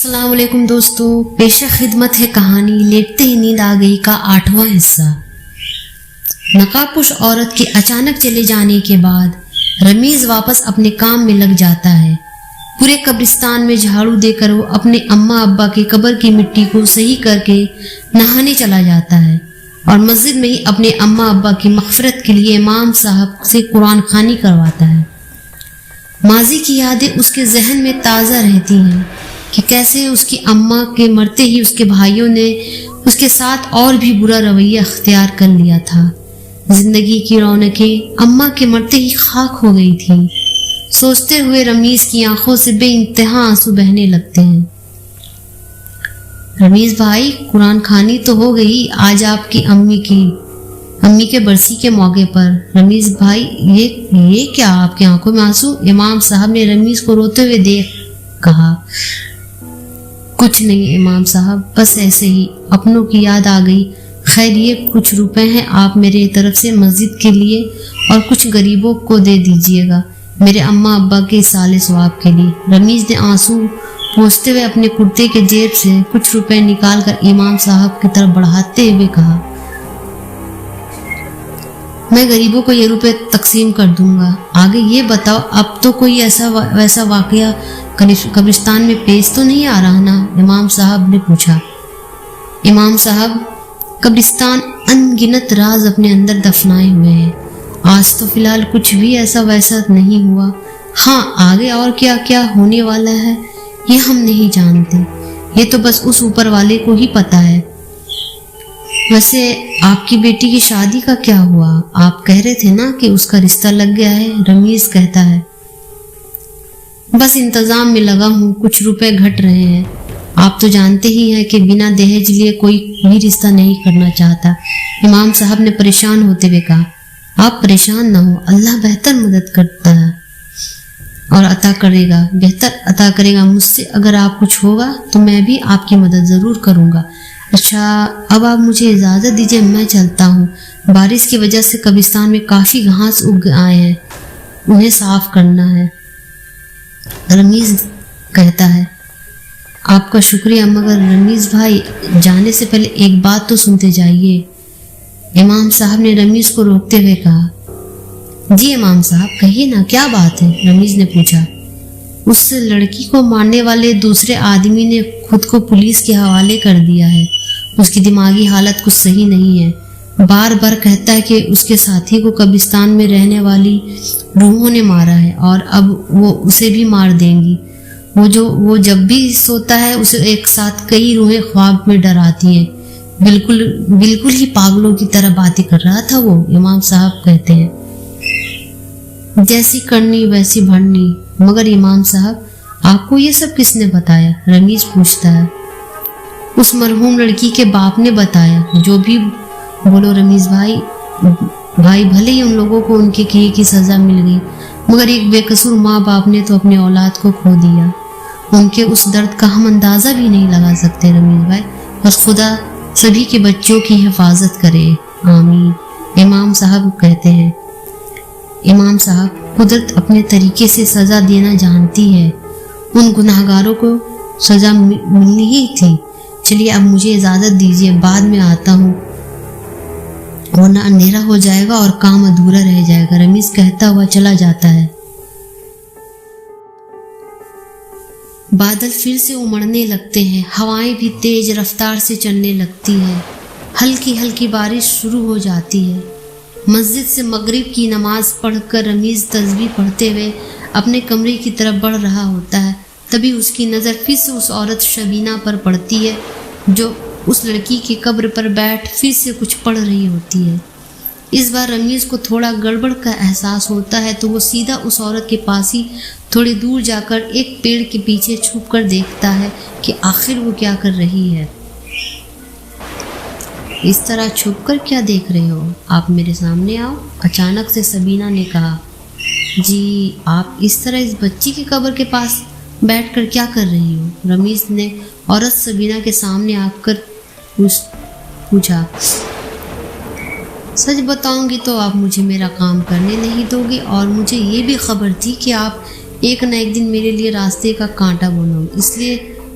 السلام علیکم دوستو، پیش خدمت ہے کہانی لیٹتے ہی نیند آ گئی کا 8واں حصہ۔ نقاب پوش عورت کے اچانک چلے جانے کے بعد رمیز واپس اپنے کام میں لگ جاتا ہے۔ پورے قبرستان میں جھاڑو دے کر وہ اپنے اماں ابا کے قبر کی مٹی کو صحیح کر کے نہانے چلا جاتا ہے اور مسجد میں ہی اپنے اماں ابا کی مغفرت کے لیے امام صاحب سے قرآن خوانی کرواتا ہے۔ ماضی کی یادیں اس کے ذہن میں تازہ رہتی ہیں کہ کیسے اس کی اماں کے مرتے ہی اس کے بھائیوں نے اس کے ساتھ اور بھی برا رویہ اختیار کر لیا تھا۔ زندگی کی رونقیں اماں کے مرتے ہی خاک ہو گئی تھی۔ سوچتے ہوئے رمیز کی آنکھوں سے بے انتہا آنسو بہنے لگتے ہیں۔ رمیز بھائی، قرآن خوانی تو ہو گئی آج آپ کی امی کے برسی کے موقع پر۔ رمیز بھائی، یہ کیا آپ کی آنکھوں میں آنسو؟ امام صاحب نے رمیز کو روتے ہوئے دیکھ کہا۔ کچھ نہیں امام صاحب، بس ایسے ہی اپنوں کی یاد آ گئی۔ خیر یہ کچھ روپے ہیں، آپ میرے طرف سے مسجد کے لیے اور کچھ غریبوں کو دے دیجئے گا، میرے اماں ابا کے اصالِ ثواب کے لیے۔ رمیز نے آنسو پوچھتے ہوئے اپنے کرتے کے جیب سے کچھ روپے نکال کر امام صاحب کی طرف بڑھاتے ہوئے کہا، میں غریبوں کو یہ روپے تقسیم کر دوں گا۔ آگے یہ بتاؤ، اب تو کوئی ویسا واقعہ قبرستان میں پیش تو نہیں آ رہا نا؟ امام صاحب نے پوچھا۔ امام صاحب، قبرستان ان گنت راز اپنے اندر دفنائے ہوئے ہیں، آج تو فی الحال کچھ بھی ایسا ویسا نہیں ہوا۔ ہاں، آگے اور کیا کیا ہونے والا ہے یہ ہم نہیں جانتے، یہ تو بس اس اوپر والے کو ہی پتا ہے۔ ویسے آپ کی بیٹی کی شادی کا کیا ہوا؟ آپ کہہ رہے تھے نا کہ اس کا رشتہ لگ گیا ہے؟ رمیز کہتا ہے، بس انتظام میں لگا ہوں، کچھ روپے گھٹ رہے ہیں۔ آپ تو جانتے ہی ہیں کہ بنا دہیج لیے کوئی بھی رشتہ نہیں کرنا چاہتا۔ امام صاحب نے پریشان ہوتے ہوئے کہا، آپ پریشان نہ ہو، اللہ بہتر مدد کرتا ہے اور عطا کرے گا، بہتر عطا کرے گا۔ مجھ سے اگر آپ کچھ ہوگا تو میں بھی آپ کی مدد ضرور کروں گا۔ اچھا، اب آپ مجھے اجازت دیجیے، میں چلتا ہوں۔ بارش کی وجہ سے قبرستان میں کافی گھاس اگ آئے ہیں، انہیں صاف کرنا ہے۔ رمیز کہتا ہے، آپ کا شکریہ، مگر رمیز بھائی جانے سے پہلے ایک بات تو سنتے جائیے۔ امام صاحب نے رمیز کو روکتے ہوئے کہا۔ جی امام صاحب، کہیے نا، کیا بات ہے؟ رمیز نے پوچھا۔ اس لڑکی کو مارنے والے دوسرے آدمی نے خود کو پولیس کے حوالے کر دیا ہے۔ اس کی دماغی حالت کچھ صحیح نہیں ہے، بار بار کہتا ہے کہ اس کے ساتھی کو قبرستان میں رہنے والی روحوں نے مارا ہے اور اب وہ اسے بھی مار دیں گی۔ وہ جب بھی سوتا ہے اسے ایک ساتھ کئی روحیں خواب میں ڈراتی ہیں۔ بالکل ہی پاگلوں کی طرح باتیں کر رہا تھا وہ، امام صاحب کہتے ہیں۔ جیسی کرنی ویسی بھرنی۔ مگر امام صاحب، آپ کو یہ سب کس نے بتایا؟ رمیز پوچھتا ہے۔ اس مرحوم لڑکی کے باپ نے بتایا۔ جو بھی بولو رمیز بھائی، بھلے ہی ان لوگوں کو ان کے کیے کی سزا مل گئی، مگر ایک بے قصور ماں باپ نے تو اپنے اولاد کو کھو دیا۔ ان کے اس درد کا ہم اندازہ بھی نہیں لگا سکتے رمیز بھائی، بس خدا سبھی کے بچوں کی حفاظت کرے، آمین۔ امام صاحب کہتے ہیں، امام صاحب، قدرت اپنے طریقے سے سزا دینا جانتی ہے، ان گناہگاروں کو سزا ملنی ہی تھی۔ چلیے اب مجھے اجازت دیجیے، بعد میں آتا ہوں ورنہ اندھیرا ہو جائے گا اور کام ادھورا رہ جائے گا۔ رمیز کہتا ہوا چلا جاتا ہے۔ بادل پھر سے امڑنے لگتے ہیں، ہوائیں بھی تیز رفتار سے چلنے لگتی ہیں، ہلکی ہلکی بارش شروع ہو جاتی ہے۔ مسجد سے مغرب کی نماز پڑھ کر رمیز تسبیح پڑھتے ہوئے اپنے کمرے کی طرف بڑھ رہا ہوتا ہے، تبھی اس کی نظر پھر سے اس عورت شبینہ پر پڑتی ہے جو اس لڑکی کی قبر پر بیٹھ پھر سے کچھ پڑھ رہی ہوتی ہے۔ اس بار رمیز کو تھوڑا گڑبڑ کا احساس ہوتا ہے تو وہ سیدھا اس عورت کے پاس ہی تھوڑی دور جا کر ایک پیڑ کے پیچھے چھپ کر دیکھتا ہے کہ آخر وہ کیا کر رہی ہے۔ اس طرح چھپ کر کیا دیکھ رہے ہو؟ آپ میرے سامنے آؤ، اچانک سے سبینہ نے کہا۔ جی، آپ اس طرح اس بچی کی قبر کے پاس بیٹھ کر کیا کر رہی ہو؟ رمیز نے عورت سبینہ کے سامنے آ کر پوچھا۔ سچ بتاؤں گی تو آپ مجھے میرا کام کرنے نہیں دو گے، اور مجھے یہ بھی خبر تھی کہ آپ ایک نہ ایک دن میرے لیے راستے کا کانٹا بنو، اس لیے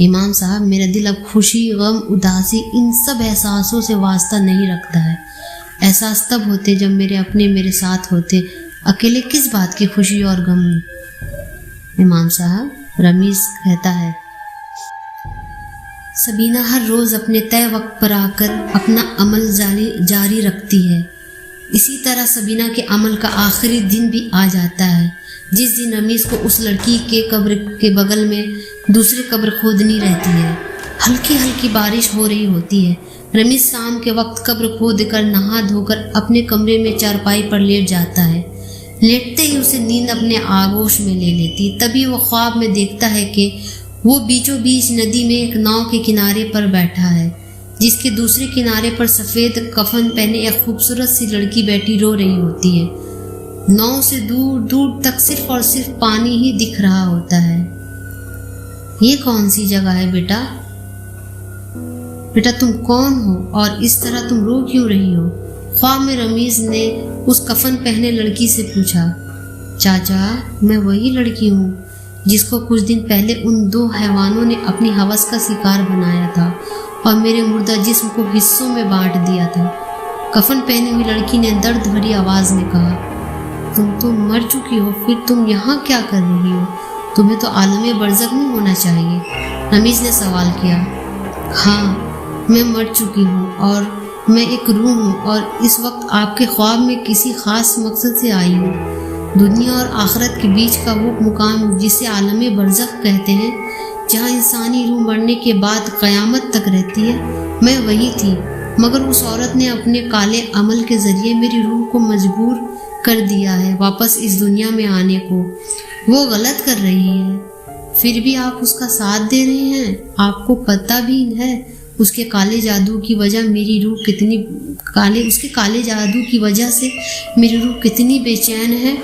امام صاحب میرا دل اب خوشی، غم، اداسی ان سب احساسوں سے واسطہ نہیں رکھتا ہے۔ احساس تب ہوتے جب میرے اپنے میرے ساتھ ہوتے، اکیلے کس بات کی خوشی اور غم میں۔ امام صاحب، رمیز کہتا ہے، سبینہ ہر روز اپنے طے وقت پر آ کر اپنا عمل جاری رکھتی ہے۔ اسی طرح سبینہ کے عمل کا آخری دن بھی آ جاتا ہے، جس دن رمیز کو اس لڑکی کے قبر کے بغل میں دوسری قبر کھودنی رہتی ہے۔ ہلکی ہلکی بارش ہو رہی ہوتی ہے۔ رمیز شام کے وقت قبر کھود کر نہا دھو کر اپنے کمرے میں چارپائی پر لیٹ جاتا ہے۔ لیٹتے ہی اسے نیند اپنے آغوش میں لے لیتی۔ تبھی وہ خواب میں دیکھتا ہے کہ وہ بیچوں بیچ ندی میں ایک ناؤ کے کنارے پر بیٹھا ہے، جس کے دوسرے کنارے پر سفید کفن پہنے ایک خوبصورت سی لڑکی بیٹھی رو رہی ہوتی ہے۔ ناؤ سے دور دور تک صرف اور صرف پانی ہی دکھ رہا ہوتا ہے۔ یہ کون سی جگہ ہے بیٹا؟ بیٹا تم کون ہو اور اس طرح تم رو کیوں رہی ہو؟ خواب میں رمیز نے اس کفن پہنے لڑکی سے پوچھا۔ چاچا، میں وہی لڑکی ہوں جس کو کچھ دن پہلے ان دو حیوانوں نے اپنی ہوس کا شکار بنایا تھا اور میرے مردہ جسم کو حصوں میں بانٹ دیا تھا۔ کفن پہنی ہوئی لڑکی نے درد بھری آواز میں کہا، تم تو مر چکی ہو، پھر تم یہاں کیا کر رہی ہو؟ تمہیں تو عالم برزخ میں ہونا چاہیے۔ رمیز نے سوال کیا۔ ہاں، میں مر چکی ہوں اور میں ایک روح ہوں اور اس وقت آپ کے خواب میں کسی خاص مقصد سے آئی ہوں۔ دنیا اور آخرت کے بیچ کا وہ مقام جسے عالم برزخ کہتے ہیں، جہاں انسانی روح مرنے کے بعد قیامت تک رہتی ہے، میں وہی تھی، مگر اس عورت نے اپنے کالے عمل کے ذریعے میری روح کو مجبور کر دیا ہے واپس اس دنیا میں آنے کو۔ وہ غلط کر رہی ہے، پھر بھی آپ اس کا ساتھ دے رہے ہیں۔ آپ کو پتہ بھی ہے اس کے کالے جادو کی وجہ سے میری روح کتنی بے چین ہے۔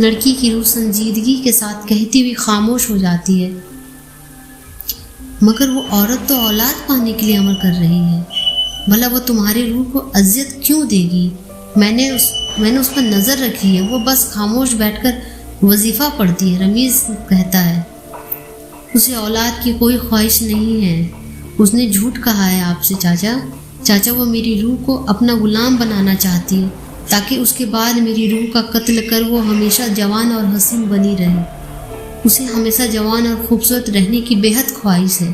لڑکی کی روح سنجیدگی کے ساتھ کہتی ہوئی خاموش ہو جاتی ہے، مگر وہ عورت تو اولاد پانے کے لیے عمل کر رہی ہے، بھلا وہ تمہاری روح کو اذیت کیوں دے گی؟ میں نے اس پر نظر رکھی ہے، وہ بس خاموش بیٹھ کر وظیفہ پڑھتی ہے۔ رمیز کہتا ہے، اسے اولاد کی کوئی خواہش نہیں ہے، اس نے جھوٹ کہا ہے آپ سے چاچا، وہ میری روح کو اپنا غلام بنانا چاہتی ہے تاکہ اس کے بعد میری روح کا قتل کر وہ ہمیشہ جوان اور حسین بنی رہے۔ اسے ہمیشہ جوان اور خوبصورت رہنے کی بے حد خواہش ہے۔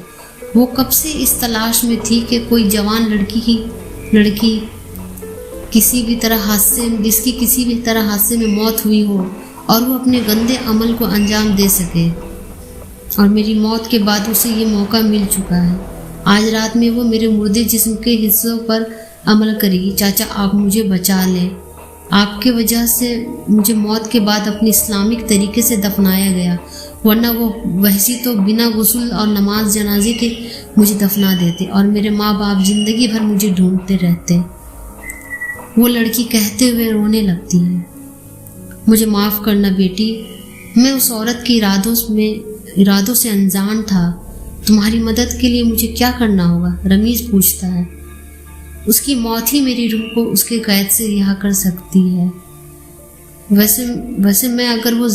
وہ کب سے اس تلاش میں تھی کہ کوئی جوان لڑکی کسی بھی طرح حادثے میں موت ہوئی ہو اور وہ اپنے گندے عمل کو انجام دے سکے، اور میری موت کے بعد اسے یہ موقع مل چکا ہے۔ آج رات میں وہ میرے مردے جسم کے حصوں پر عمل کرے گی۔ چاچا، آپ مجھے بچا لیں۔ آپ کی وجہ سے مجھے موت کے بعد اپنی اسلامک طریقے سے دفنایا گیا، ورنہ وہ وحشی تو بنا غسل اور نماز جنازے کے مجھے دفنا دیتے اور میرے ماں باپ زندگی بھر مجھے ڈھونڈتے رہتے۔ وہ لڑکی کہتے ہوئے رونے لگتی ہے۔ مجھے معاف کرنا بیٹی، میں اس عورت کے ارادوں سے انجان تھا۔ تمہاری مدد کے لیے مجھے کیا کرنا ہوگا؟ رمیز پوچھتا ہے۔ اس کی موت ہی میری روح کو اس کے قید سے رہا کر سکتی ہے۔ ویسے میں اگر وہ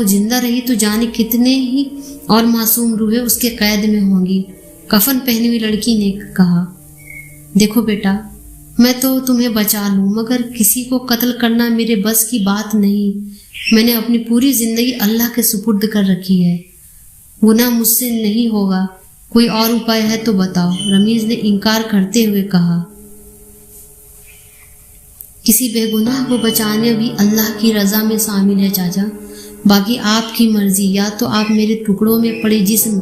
زندہ رہی تو جانے کتنے ہی اور معصوم روحیں اس کے قید میں ہوں گی۔ کفن پہنی ہوئی لڑکی نے کہا، دیکھو بیٹا، میں تو تمہیں بچا لوں، مگر کسی کو قتل کرنا میرے بس کی بات نہیں۔ میں نے اپنی پوری زندگی اللہ کے سپرد کر رکھی ہے، گناہ مجھ سے نہیں ہوگا۔ کوئی اور اپائے ہے تو بتاؤ۔ رمیز نے انکار کرتے ہوئے کہا، کسی بے گناہ کو بچانا بھی اللہ کی رضا میں شامل ہے چاچا، باقی آپ کی مرضی۔ یا تو آپ میرے ٹکڑوں میں پڑے جسم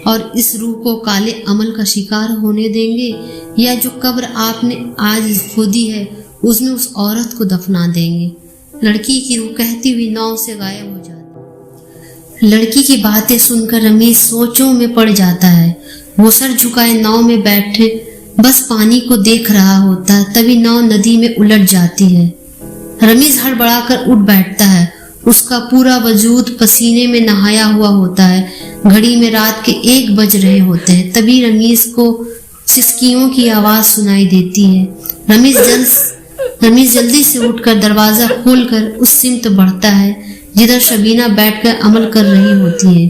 اور اس روح کو کالے عمل کا شکار ہونے دیں گے، یا جو قبر آپ نے آج کھودی ہے اس میں اس عورت کو دفنا دیں گے۔ لڑکی کی روح کہتی ہوئی ناؤ سے غائب ہو جاتی۔ لڑکی کی باتیں سن کر رمیز سوچوں میں پڑ جاتا ہے۔ وہ سر جھکائے ناؤ میں بیٹھے بس پانی کو دیکھ رہا ہوتا ہے، تبھی ناؤ ندی میں الٹ جاتی ہے۔ رمیز ہڑبڑا کر اٹھ بیٹھتا ہے، اس کا پورا وجود پسینے میں نہایا ہوا ہوتا ہے۔ گھڑی میں رات کے 1 بج رہے ہوتے ہیں، تبھی رمیز کو سسکیوں کی آواز سنائی دیتی ہے۔ رمیز جلدی سے اٹھ کر دروازہ کھول کر اس سمت بڑھتا ہے جدھر شبینہ بیٹھ کر عمل کر رہی ہوتی ہے۔